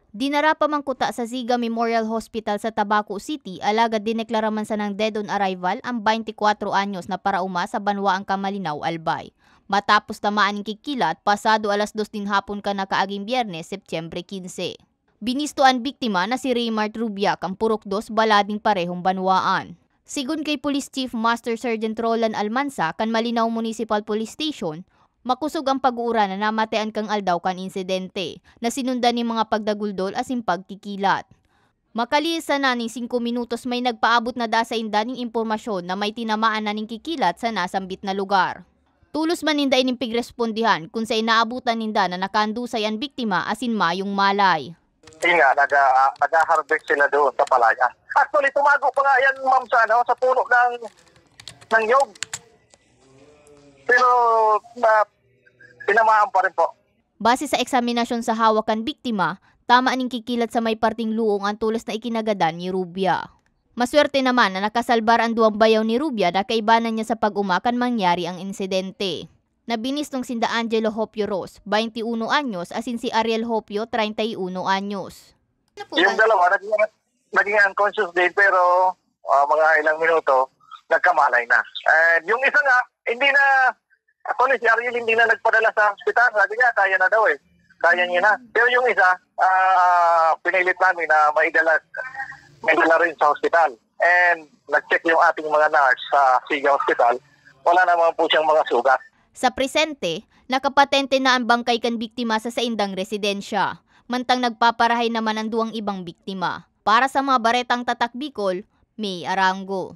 Dinara pa man kuta sa Ziga Memorial Hospital sa Tabaco City, alagad dineklara man sa ng dead on arrival ang 24 anyos na parauma sa Banwaang Kamalinaw, Albay. Matapos tamaan ng kikilat, pasado alas 2 din hapon ka nakaaging Biyernes, Setyembre 15. Binisto ang biktima na si Raymart Rubiak ang purok 2 balading parehong banwaan. Sigun kay Police Chief Master Sergeant Roland Almansa kan Malinaw Municipal Police Station, makusog ang pag-uura na namatayan kang aldaw kan insidente na sinundan ni mga pagdaguldol asin pagkikilat. Makaliis na ning 5 minutos may nagpaabot na da sa inda ning impormasyon na may tinamaan na ning kikilat sa nasambit na lugar. Tulos man ninda inimpig respondihan kung sa inaabutan ninda na nakandusay ang biktima asin mayong malay. Nga, nag-harvest sila doon sa palaya. Actually, tumago pa nga yan, ma'am, sa puno ng nyog. Pero, tinamaan pa rin po. Base sa eksaminasyon sa hawakan biktima, tama aning kikilat sa may parting luong ang tulos na ikinagadan ni Rubia. Maswerte naman na nakasalbar ang duwang bayaw ni Rubia na kaibanan niya sa pag-umakan mangyari ang insidente. Nabinistong sinda Angelo Hopio Ros, 21 anyos, asin si Ariel Hopio, 31 anyos. Yung dalawa, naging unconscious din, pero mga ilang minuto, nagkamalay na. And yung isa nga, actually si Ariel hindi na nagpadala sa hospital. Sabi nga, kaya na daw eh. Kaya niya na. Pero yung isa, pinilit namin na may dala rin sa hospital. And nag-check yung ating mga nurse sa Siga Hospital. Wala naman po siyang mga sugat. Sa presente, nakapatente na ang bangkay kan biktima sa saindang residensya. Mantang nagpaparahay naman ang duwang ibang biktima. Para sa mga baretang tatak Bicol, May Arango.